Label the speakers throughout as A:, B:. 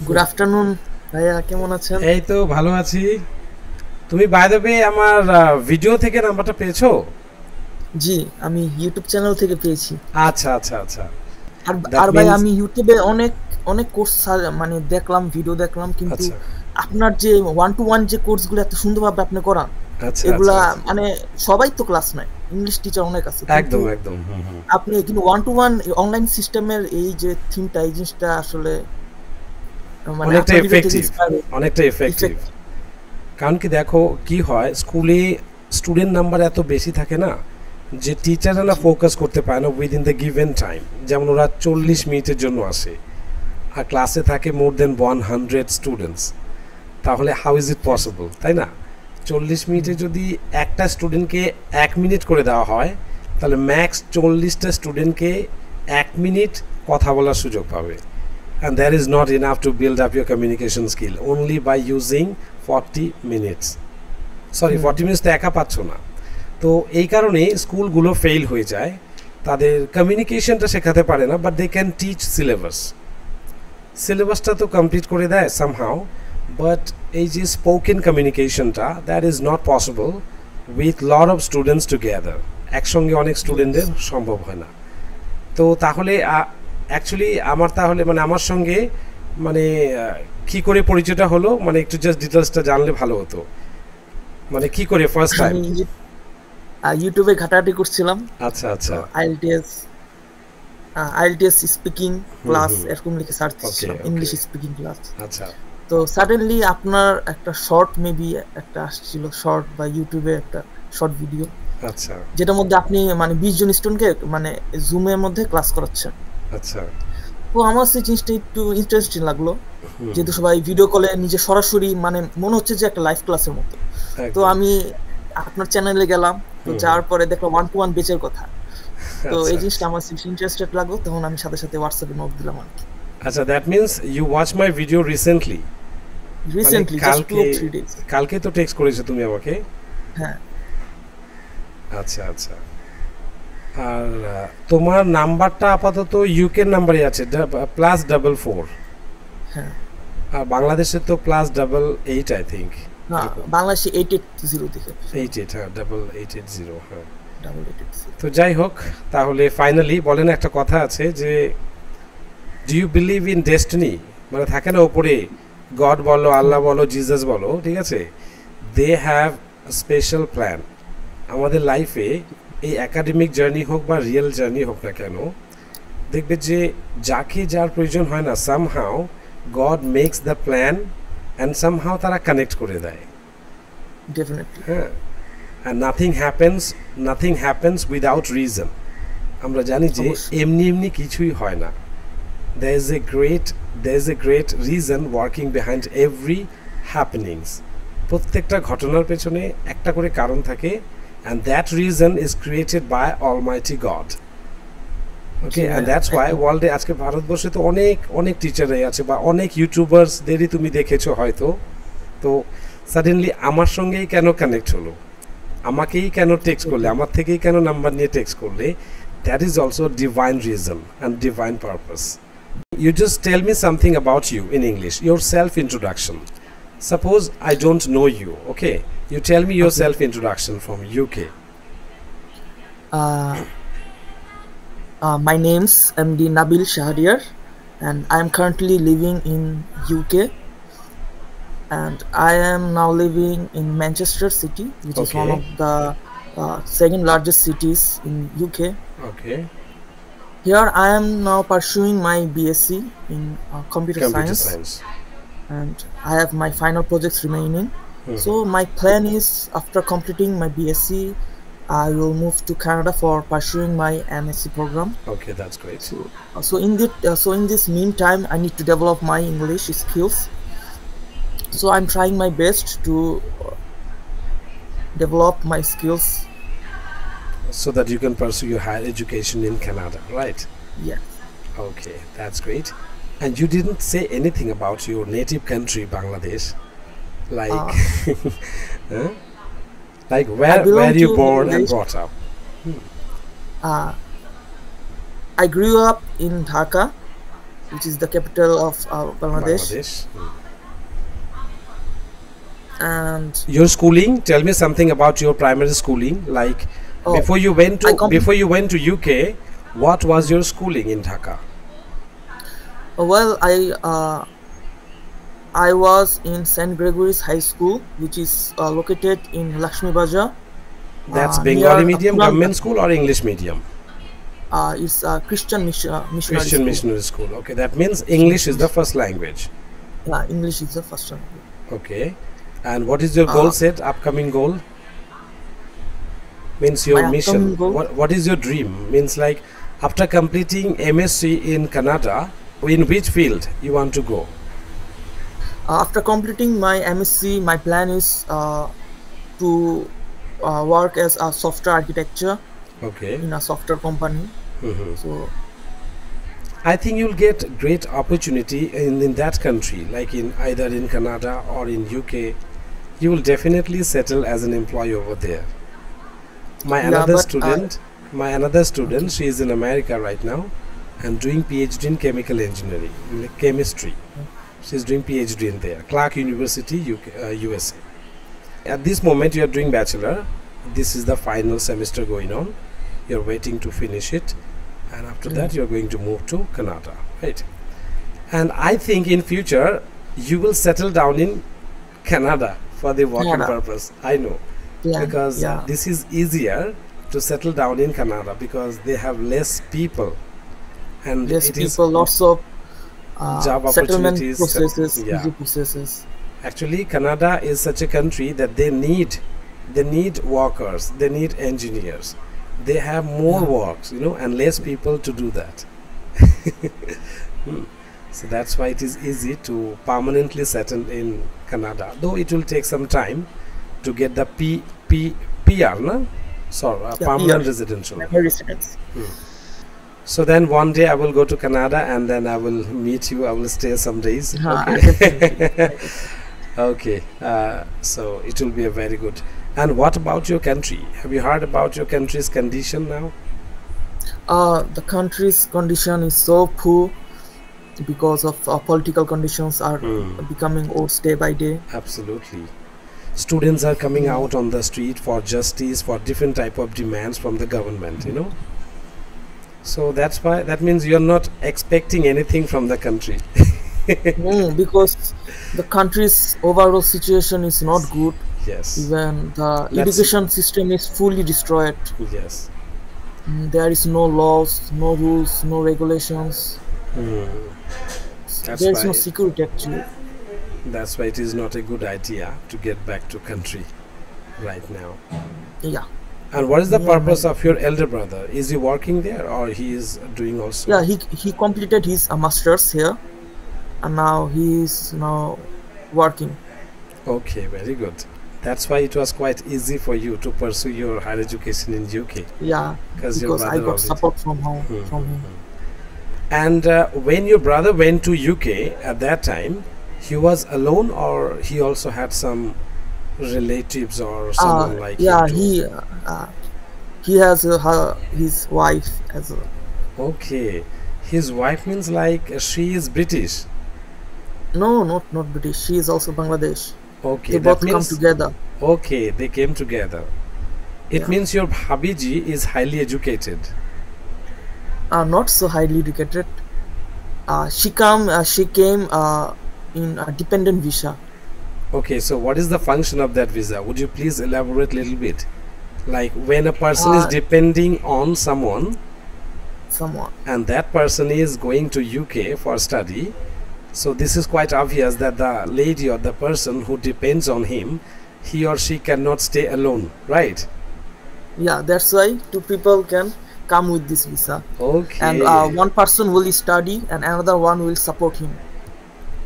A: Good afternoon ভাইয়া, কেমন আছেন?
B: এই তো ভালো আছি। তুমি বাই দ্য ওয়ে আমার ভিডিও থেকে নাম্বারটা পেয়েছো?
A: জি, আমি ইউটিউব চ্যানেল থেকে পেয়েছি।
B: আচ্ছা আচ্ছা আচ্ছা।
A: আর
B: দ্যাট
A: আর ভাই
B: মিনস
A: আমি ইউটিউবে অনেক অনেক কোর্স মানে দেখলাম, ভিডিও দেখলাম, কিন্তু
B: আচ্ছা
A: আপনার যে ওয়ান টু ওয়ান যে কোর্সগুলো এত সুন্দরভাবে আপনি করান,
B: আচ্ছা আচ্ছা
A: এগুলা
B: আচ্ছা।
A: মানে সবাই তো ক্লাস নেয়, ইংলিশ টিচার অনেক আছে, কিন্তু
B: একদম একদম, হুম হুম।
A: আপনি কিন্তু ওয়ান টু ওয়ান অনলাইন সিস্টেমের এই যে থিমটা, এই জিনিসটা আসলে মানে
B: অনেকটা
A: আপনার ভিডিও থেকে
B: এফেক্টিভ,
A: ইন্সপায়ার
B: অনেকটা এফেক্টিভ।
A: ইফেক্ট।
B: কারণ কি দেখো কি হয়, স্কুলে স্টুডেন্ট নাম্বার এত বেশি থাকে না যে টিচাররা না
A: জি
B: ফোকাস করতে পারে না উইদিন দ্য গিভেন টাইম। যেমন ওরা 40 মিনিটের জন্য আসে, আর ক্লাসে থাকে মোর দেন 100 স্টুডেন্টস। তাহলে হাউ ইজ ইট
A: হ্যাঁ,
B: পসিবল, তাই না? 40 মিনিটে
A: হুম,
B: যদি একটা স্টুডেন্টকে 1 মিনিট করে দেওয়া হয়, তাহলে ম্যাক্স 40টা স্টুডেন্টকে 1 মিনিট কথা বলার সুযোগ পাবে। And that is not enough to build up your communication skill only by using 40 minutes. Sorry,
A: hmm,
B: 40 minutes তো একা পাচ্ছ না। তো এই কারণে স্কুলগুলো ফেল হয়ে যায়, তাদের কমিউনিকেশনটা শেখাতে পারে না, but they can teach syllabus. সিলেবাসটা তো কমপ্লিট করে দেয় সামহাও, বাট এই যে স্পোকেন কমিউনিকেশনটা, that is not possible with lot of students together. একসঙ্গে অনেক
A: ইয়েস,
B: স্টুডেন্টদের সম্ভব হয় না। তো তাহলে অ্যাকচুয়ালি আমার তাহলে মানে আমার সঙ্গে মানে কি করে পরিচয়টা হলো, মানে একটু জাস্ট ডিটেলসটা জানলে ভালো হতো। মানে কি করে ফার্স্ট টাইম?
A: আমি ইউটিউবে ঘাটাঘাটি করছিলাম,
B: আচ্ছা
A: তো
B: আচ্ছা।
A: আইএলটিএস আইএলটিএস স্পিকিং
B: হুম
A: ক্লাস
B: হুম।
A: এরকম লিখে সার্চ
B: ওকে
A: দিচ্ছিলাম,
B: ওকে।
A: English speaking class.
B: আচ্ছা
A: তো সাডেনলি আপনার একটা শর্ট, মেবি একটা আসছিল শর্ট, বা ইউটিউবে একটা শর্ট ভিডিও,
B: আচ্ছা
A: যেটার মধ্যে আপনি মানে 20 জন স্টুডেন্টকে মানে জুমের মধ্যে ক্লাস করাচ্ছেন।
B: আচ্ছা।
A: তো আমার সেই জিনিসটা একটু ইন্টারেস্টিং লাগলো,
B: হুম।
A: যেহেতু সবাই ভিডিও কলে নিজে সরাসরি মানে মনে হচ্ছে যে একটা লাইভ ক্লাসের মতো। তো
B: একদম।
A: আমি আপনার চ্যানেলে গেলাম, তো
B: হুম হুম।
A: যাওয়ার পরে দেখলাম ওয়ান টু ওয়ান বেচের কথা। তো এই
B: আচ্ছা
A: জিনিসটা আমার ইন্টারেস্টেড লাগলো, তখন আমি সাথে সাথে হোয়াটসঅ্যাপে নোট দিলাম আর কি।
B: আচ্ছা, that means you watch my video recently? মানে
A: রিসেন্টলি জাস্ট টু
B: কালকে?
A: Or three days.
B: কালকে তো টেক্সট করেছো তুমি আমাকে।
A: হ্যাঁ,
B: আচ্ছা আচ্ছা। আর তোমার নাম্বারটা আপাতত ইউকে নাম্বারই আছে, +44।
A: হ্যাঁ।
B: আর বাংলাদেশে তো +88 আই থিঙ্ক,
A: না,
B: এরকম।
A: বাংলাদেশে 880 দেখে শুরু।
B: 88, হ্যাঁ, 8880, হ্যাঁ।
A: ডাবল 880।
B: তো যাই হোক, তাহলে ফাইনালি বলেন, একটা কথা আছে যে do you believe in destiny? মানে থাকে না ওপরে, গড বলো,
A: হুম,
B: আল্লাহ বলো, জিজাস বলো, ঠিক আছে, দে হ্যাভ স্পেশাল প্ল্যান আমাদের লাইফে। এই একাডেমিক জার্নি হোক বা রিয়েল জার্নি হোক না কেন, দেখবে যে যাকে যার প্রয়োজন হয় না, somehow God makes the plan and somehow তারা কানেক্ট করে দেয়।
A: ডেফিনেটলি।
B: হ্যাঁ। And nothing happens without reason. আমরা জানি যে
A: অবশ্যই।
B: এমনি এমনি কিছুই হয় না। there is a great there is a great reason working behind every happenings. প্রত্যেকটা ঘটনার পেছনে একটা করে কারণ থাকে, and that reason is created by almighty god.
A: G
B: Okay, and
A: ভাইয়া,
B: that's why
A: একদম।
B: ওয়ার্ল্ডে আজকে ভারতবর্ষে তো অনেক অনেক টিচাররাই আছে, বা অনেক ইউটিউবার্সদেরই তুমি দেখেছো হয়তো। তো সাডেনলি আমার সঙ্গেই কেন কানেক্ট হলো, আমাকেই কেন টেক্সট করলে, আমার থেকেই কেন নাম্বার নিয়ে টেক্সট করলে, that is also divine reason and divine purpose. You just tell me something about you in English, your self introduction. Suppose I don't know you, okay? You tell me your
A: okay.
B: self introduction from UK.
A: My name's MD Nabil Shahriar, and I am currently living in UK, and I am now living in Manchester City, which is one
B: Okay,
A: of the second largest cities in UK.
B: okay.
A: Here I am now pursuing my BSc in computer
B: Computer
A: science,
B: science.
A: and I have my final projects remaining.
B: Mhm.
A: So my plan is, after completing my BSc, I will move to Canada for pursuing my MSc program.
B: Okay, that's great.
A: So in this meantime, I need to develop my English skills. So I'm trying my best to develop my skills.
B: So that you can pursue your higher education in Canada, right?
A: Yeah.
B: Okay, that's great. And you didn't say anything about your native country, Bangladesh. Like,
A: Uh,
B: huh? Like
A: I
B: where
A: belong
B: you
A: to
B: born and
A: Bangladesh.
B: brought up?
A: Uh, I grew up in Dhaka, which is the capital of Bangladesh.
B: Bangladesh.
A: And
B: Your schooling, tell me something about your primary schooling. Like
A: oh,
B: before you went
A: I
B: to UK, what was your schooling in Dhaka?
A: well, I was in St. Gregory's High School, which is located in Lakshmi Bazaar.
B: That's
A: Near
B: Bengali medium,
A: Puran.
B: government school, or English medium?
A: It's a Christian missionary
B: Christian
A: school.
B: missionary school. Okay, that means English is the first language.
A: Yeah, English is the first one.
B: Okay, and what is your goal set? Upcoming goal? Means your
A: My
B: mission.
A: upcoming goal?
B: What is your dream? Means like after completing MSc in Canada, in which field you want to go?
A: After completing my MSc, my plan is to work as a software architecture
B: Okay.
A: in a software company.
B: Mhm.
A: So
B: I think you'll get great opportunity in that country, like in either in Canada or in UK. You will definitely settle as an employee over there. My
A: Yeah,
B: another
A: but
B: student, she is in America right now and doing PhD in chemical engineering, in chemistry. She's doing PhD in there, Clark University, UK, USA. At this moment, you are doing bachelor. This is the final semester going on. You're waiting to finish it, and after that, you're going to move to Canada, right? And I think in future you will settle down in Canada for the working
A: Canada.
B: purpose. I know,
A: yeah,
B: because
A: yeah,
B: this is easier to settle down in Canada because they have less people, and
A: less
B: it is
A: people, lots of
B: job
A: settlement
B: opportunities.
A: processes,
B: Yeah.
A: easy processes.
B: Actually, Canada is such a country that they need workers, they need engineers. They have more
A: Yeah.
B: works, and less people to do that. Hmm. So that's why it is easy to permanently settle in Canada, though it will take some time to get the PR, no? Sorry,
A: Yeah,
B: permanent
A: PR.
B: residential.
A: My residence.
B: So then one day I will go to Canada and then I will meet you. I will stay some days. Okay.
A: Definitely.
B: Okay. So it will be a very good. And what about your country? Have you heard about your country's condition now?
A: The country's condition is so poor because of political conditions are becoming worse day by day.
B: Absolutely. Students are coming out on the street for justice, for different type of demands from the government. So that means you're not expecting anything from the country.
A: Because the country's overall situation is not good.
B: Yes.
A: Even the
B: That's-
A: education system is fully destroyed.
B: Yes.
A: There is no laws, no rules, no regulations.
B: That's
A: There is no
B: why.
A: security actually.
B: That's why it is not a good idea to get back to country right now.
A: Yeah,
B: And what is the
A: Yeah,
B: purpose of your elder brother? Is he working there or he is doing also?
A: yeah. He completed his masters here, and now he is now working.
B: Okay, very good. That's why it was quite easy for you to pursue your higher education in UK
A: Yeah,
B: because your
A: because I
B: brother
A: got
B: already.
A: support from home, from him.
B: And when your brother went to UK at that time, he was alone or he also had some relatives or someone like
A: Yeah,
B: him too?
A: he has his wife as well.
B: Okay, his wife means like she is British.
A: No, not British. She is also Bangladesh.
B: Okay,
A: They
B: that
A: both come
B: means
A: together.
B: okay, they came together. It
A: Yeah.
B: means your Habiji is highly educated.
A: Not so highly educated. She came in a dependent visa.
B: Okay, so what is the function of that visa? Would you please elaborate a little bit? Like when a person is depending on someone
A: Someone.
B: and that person is going to UK for study, so this is quite obvious that the lady or the person who depends on him, he or she cannot stay alone, right?
A: Yeah, that's why two people can come with this visa.
B: Okay.
A: And one person will study and another one will support him.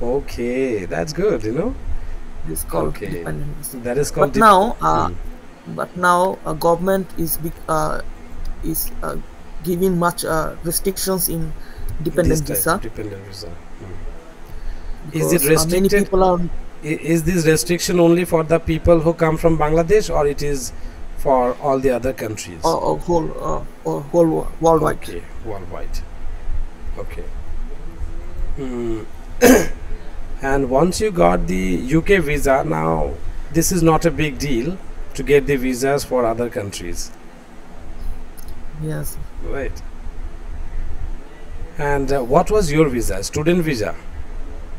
B: Okay, that's good,
A: This is called
B: Okay.
A: dependent visa.
B: That is called
A: But now government is giving much restrictions in dependent
B: this type
A: visa.
B: of dependent visa.
A: Because,
B: Is it
A: many
B: restricted?
A: people are
B: Is this restriction only for the people who come from Bangladesh or it is for all the other countries?
A: whole worldwide.
B: Okay, worldwide. Okay. Hmm. And once you got the UK visa, now this is not a big deal to get the visas for other countries,
A: Yes,
B: right? And what was your visa? Student visa.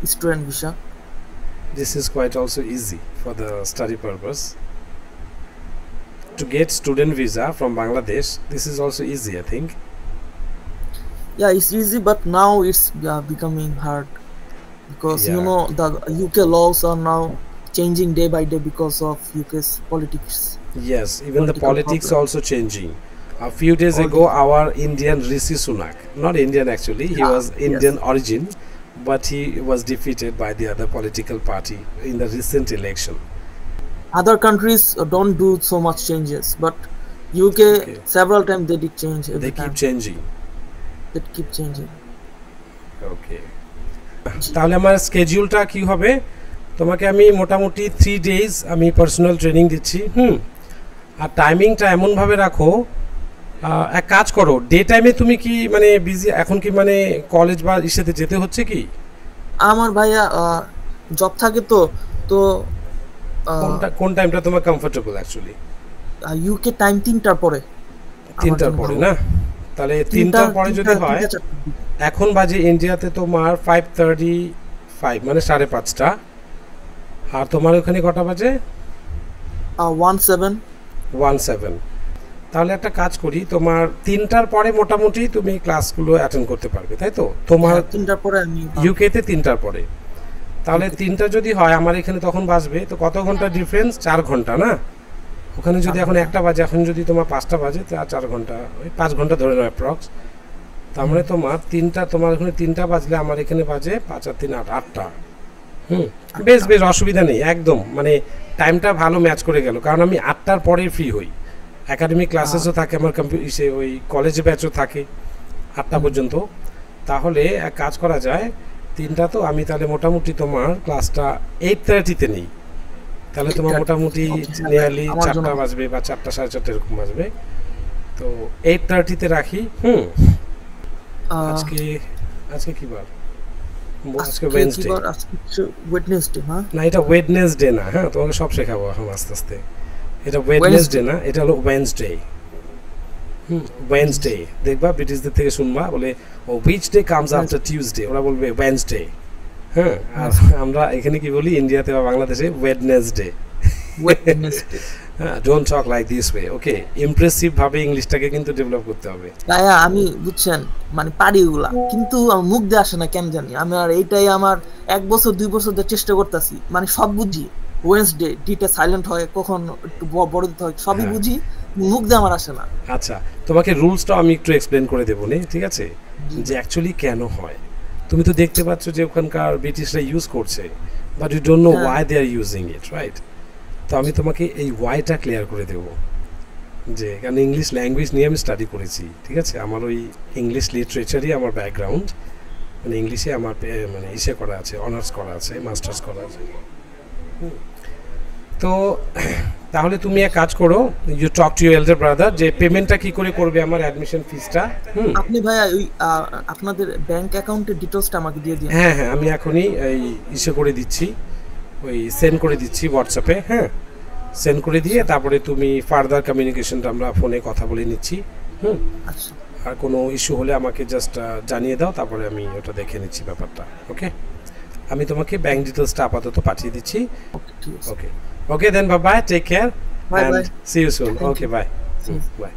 A: student visa.
B: This is quite also easy for the study purpose. To get student visa from Bangladesh, this is also easy, I think.
A: Yeah, it's easy, but now it's becoming hard because you
B: Yeah.
A: know the UK laws are now changing day by day because of UK's politics.
B: Yes, even the
A: Political
B: politics
A: problem.
B: also changing. A few days
A: All
B: ago, our Indian Rishi Sunak, not Indian actually, he
A: Ah,
B: was
A: yes.
B: Indian origin, but he was defeated by the other political party in the recent election.
A: Other countries don't do so much changes, but UK
B: Okay.
A: several times they did change every
B: They keep
A: time.
B: changing.
A: They keep changing.
B: ওকে, তাহলে আমার স্কেডিউলটা কি হবে? তোমাকে আমি মোটামুটি 3 days আমি personal training দিচ্ছি। আর টাইমিংটা এমনভাবে রাখো, এক কাজ করো, ডে টাইমে তুমি কি মানে বিজি এখন, কি মানে কলেজ বা ইসেতে যেতে হচ্ছে কি?
A: আমার ভাইয়া জব থাকে তো তো
B: কোন টাইমটা তোমার কমফোর্টেবল অ্যাকচুয়ালি?
A: ইউকে টাইম 3টার পরে। আমার
B: 3টার
A: জন্য
B: পরে
A: ভালো।
B: না? তাহলে 3টার পরে যদি হয়,
A: 3টা 4টা।
B: এখন বাজে ইন্ডিয়াতে তোমার 5:35 মানে 5:30, আর তোমার ওখানে কটা বাজে?
A: 17।
B: 17। তাহলে একটা কাজ করি, তোমার 3টার পরে মোটামুটি তুমি ক্লাসগুলো অ্যাটেন্ড করতে পারবে, তাই তো? তোমার
A: 3টার পরে আমি
B: ইউকেতে 3টার পরে, তাহলে 3টা যদি হয় আমার এখানে তখন বাজবে তো কত ঘন্টা ডিফারেন্স? 4 ঘন্টা না? ওখানে যদি এখন 1টা বাজে, এখন যদি তোমার 5টা বাজে, তা 4 ঘন্টা, ওই 5 ঘন্টা ধরে নাও অ্যাপ্রক্স। তার মানে তোমার 3টা, তোমার ওখানে 3টা বাজলে আমার এখানে বাজে 5 আর 3 8, 8টা। বেশ বেশ অসুবিধা নেই একদম, মানে টাইমটা ভালো ম্যাচ করে গেল, কারণ আমি 8টার পরে ফ্রি হই। একাডেমিক ক্লাসেসও থাকে আমার, কম্পিউটার ওই কলেজে ব্যাচও থাকে 8টা পর্যন্ত। তাহলে এক কাজ করা যায়, 3টা তো আমি তাহলে মোটামুটি তোমার ক্লাসটা 8:30-তে নেই, তাহলে তোমার
A: 8:30
B: মোটামুটি
A: Okay,
B: নিয়ারলি
A: আমার
B: 4টা
A: জন্য।
B: বাজবে বা 4টা 4:30 এরকম বাজবে। তো 8:30-তে রাখি। আজকে আজকে কি বার? আজকে ওয়েডনেসডে।
A: ওয়েডনেসডে। হ্যাঁ,
B: না, এটা ওয়েডনেসডে না, হ্যাঁ তোমাকে সব শেখাবো এখন আস্তে আস্তে। এটা ওয়েডনেসডে না, এটা হলো ওয়েডনেসডে। ওয়েডনেসডে দেখবা ব্রিটিশদের থেকে শুনবা, বলে ও which day comes after Tuesday, ওরা বলবে ওয়েডনেসডে। হ্যাঁ, আর আমরা এখানে কি বলি ইন্ডিয়াতে বা বাংলাদেশে? ওয়েডনেসডে।
A: ওয়েডনেসডে।
B: হ্যাঁ, don't talk like this way, okay? Impressive ভাবে ইংলিশটাকে কিন্তু ডেভেলপ করতে হবে।
A: ভাইয়া আমি বুঝছেন মানে পারি ওগুলা, কিন্তু আমার মুখ দিয়ে আসে না কেন জানি। আমি আর এইটাই আমার 1 বছর 2 বছর ধরে চেষ্টা করতেছি, মানে সব বুঝি। ওয়েডনেসডে ডিটা সাইলেন্ট হয়, কখন একটু বড় দিতে হয়, সবই
B: হ্যাঁ।
A: বুঝি, মুখ দিয়ে আমার আসে না।
B: আচ্ছা, তোমাকে রুলসটাও আমি একটু এক্সপ্লেন করে দেবো নে, ঠিক আছে? যে অ্যাকচুয়ালি কেন হয়। তুমি তো দেখতে পাচ্ছ যে ওখানকার ব্রিটিশরা ইউজ করছে, বাট ইউ ডোন্ট নো
A: হ্যাঁ।
B: Why they are using it, right? তো আমি তোমাকে এই ওয়াইটা ক্লিয়ার করে দেবো, যে কারণ ইংলিশ ল্যাঙ্গুয়েজ নিয়ে আমি স্টাডি করেছি, ঠিক আছে? আমার ওই ইংলিশ লিটারেচারই আমার ব্যাকগ্রাউন্ড, মানে ইংলিশে আমার মানে ইসে করা আছে, অনার্স করা আছে, মাস্টার্স করা আছে। তো তাহলে তুমি এক কাজ করো, you talk to your elder brother, যে পেমেন্টটা কি করে করবে আমার অ্যাডমিশন ফিসটা।
A: আপনি ভাইয়া ওই আপনাদের ব্যাংক অ্যাকাউন্টের ডিটেইলসটা আমাকে দিয়ে দিন।
B: হ্যাঁ হ্যাঁ, আমি এখনই এই ইসে করে দিচ্ছি, ওই সেন্ড করে দিচ্ছি হোয়াটসঅ্যাপে। হ্যাঁ, সেন্ড করে দিয়ে তারপরে তুমি ফার্দার কমিউনিকেশনটা আমরা ফোনে কথা বলে নিচ্ছি।
A: আচ্ছা,
B: আর কোনো ইস্যু হলে আমাকে জাস্ট জানিয়ে দাও, তারপরে আমি ওটা দেখে নিচ্ছি ব্যাপারটা। ওকে, আমি তোমাকে ব্যাংক ডিটেলসটা আপাতত পাঠিয়ে দিচ্ছি।
A: ওকে, ঠিক আছে।
B: Okay okay, then bye bye, take care
A: Bye,
B: and
A: bye.
B: See you soon.
A: Thank
B: okay,
A: you.
B: Bye
A: See you.
B: By.